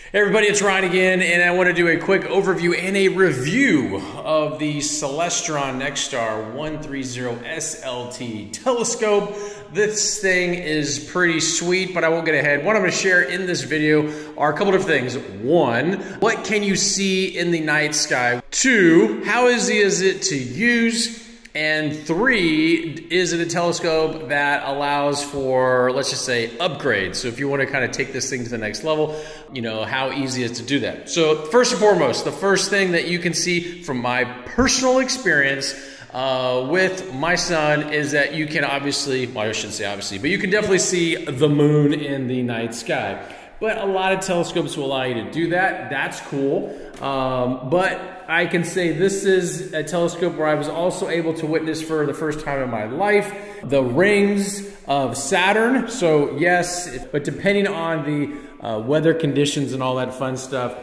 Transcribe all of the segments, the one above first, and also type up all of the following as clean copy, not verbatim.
Hey everybody, it's Ryan again, and I want to do a quick overview and a review of the Celestron NexStar 130 SLT telescope. This thing is pretty sweet, but I won't get ahead. What I'm going to share in this video are a couple of things. One, what can you see in the night sky? Two, how easy is it to use? And three, is it a telescope that allows for, let's just say, upgrades? So if you want to kind of take this thing to the next level, you know, how easy is it to do that? So first and foremost, the first thing that you can see from my personal experience with my son is that you can obviously, well, I shouldn't say obviously, but you can definitely see the moon in the night sky. But a lot of telescopes will allow you to do that. That's cool. But I can say this is a telescope where I was also able to witness for the first time in my life the rings of Saturn. So yes, but depending on the weather conditions and all that fun stuff,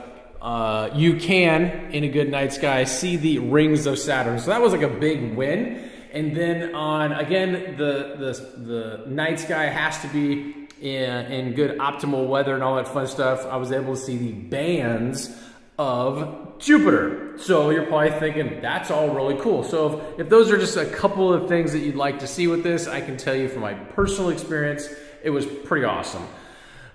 you can, in a good night sky, see the rings of Saturn. So that was like a big win. And then on, again, the night sky has to be in good optimal weather and all that fun stuff. I was able to see the bands of Jupiter. So you're probably thinking, that's all really cool. So if those are just a couple of things that you'd like to see with this, I can tell you from my personal experience, it was pretty awesome.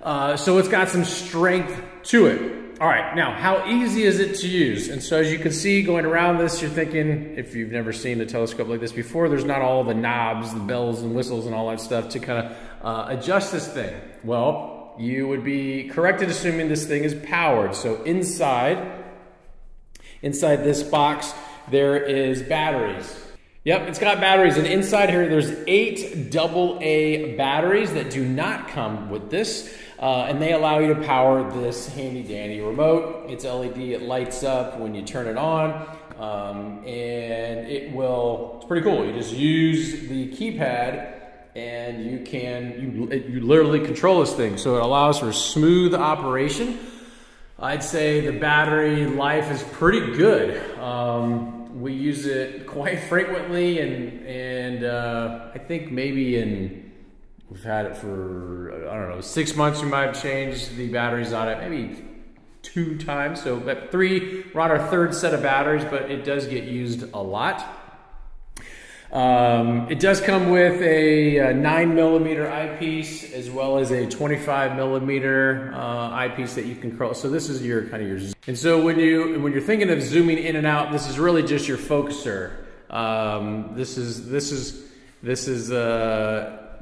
So it's got some strength to it. All right, now, how easy is it to use? And so as you can see going around this, you're thinking, if you've never seen a telescope like this before, there's not all the knobs, the bells and whistles and all that stuff to kind of adjust this thing. Well, you would be correct in assuming this thing is powered. So inside this box, there is batteries. Yep, it's got batteries, and inside here there's 8 AA batteries that do not come with this, and they allow you to power this handy dandy remote. It's LED, it lights up when you turn it on, and it's pretty cool. You just use the keypad and you literally control this thing. So it allows for smooth operation. I'd say the battery life is pretty good. We use it quite frequently, and I think maybe we've had it for, I don't know, 6 months. We might have changed the batteries on it maybe 2 times. So but 3, we're on our 3rd set of batteries, but it does get used a lot. It does come with a 9mm eyepiece as well as a 25mm eyepiece that you can control. So this is your kind of your. And so when you're thinking of zooming in and out, this is really just your focuser. This is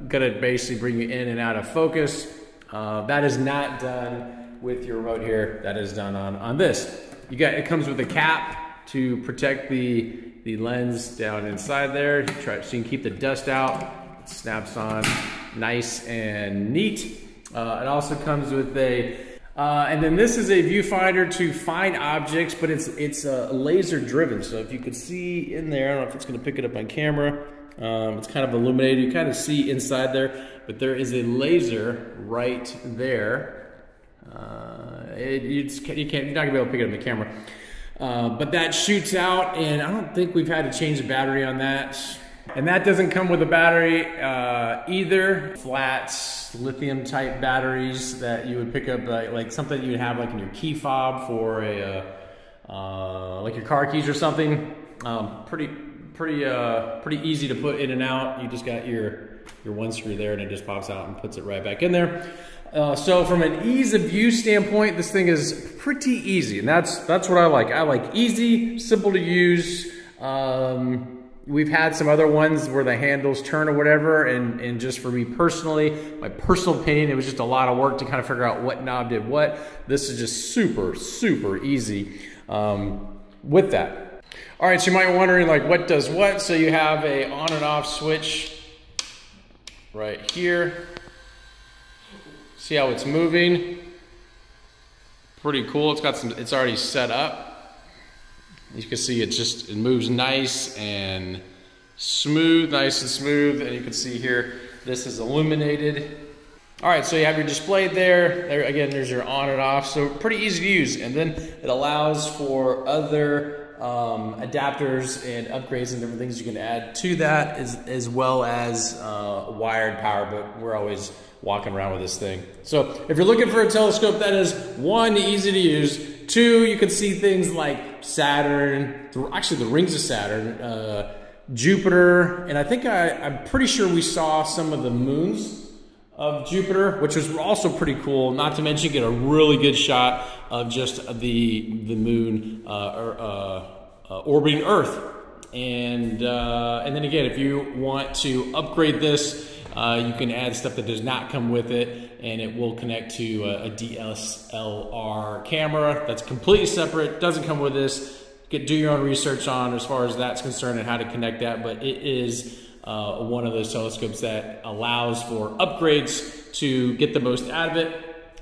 gonna basically bring you in and out of focus. That is not done with your remote here. That is done on this. It comes with a cap to protect the lens down inside there, so you can keep the dust out. It snaps on nice and neat. It also comes with and then this is a viewfinder to find objects, but it's laser driven. So if you could see in there, I don't know if it's going to pick it up on camera. It's kind of illuminated. You kind of see inside there, but there is a laser right there. You're not going to be able to pick it up on the camera. But that shoots out, and I don't think we've had to change the battery on that. And that doesn't come with a battery either. Flat lithium type batteries that you would pick up, like something you would have like in your key fob for like your car keys or something. Pretty easy to put in and out. You just got your one screw there, and it just pops out and puts it right back in there. So from an ease of use standpoint, this thing is pretty easy, and that's what I like. I like easy, simple to use. We've had some other ones where the handles turn or whatever, and just for me personally, my personal opinion, it was just a lot of work to kind of figure out what knob did what. This is just super, super easy with that. All right, so you might be wondering like what does what? So you have a on and off switch right here. See how it's moving? Pretty cool. It's already set up. You can see it moves nice and smooth, and you can see here, this is illuminated. All right, so you have your display there. Again, there's your on and off, so pretty easy to use. And then it allows for other adapters and upgrades and different things you can add to that, as well as wired power, but we're always walking around with this thing. So if you're looking for a telescope that is, one, easy to use, two, you can see things like Saturn, actually the rings of Saturn, Jupiter, and I think I'm pretty sure we saw some of the moons of Jupiter, which was also pretty cool. Not to mention, get a really good shot of just the moon orbiting Earth. And then again, if you want to upgrade this, you can add stuff that does not come with it, and it will connect to a DSLR camera that's completely separate, doesn't come with this. Do your own research on as far as that's concerned and how to connect that, but it is one of those telescopes that allows for upgrades to get the most out of it.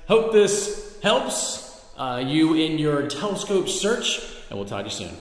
Hope this helps you in your telescope search, and we'll talk to you soon.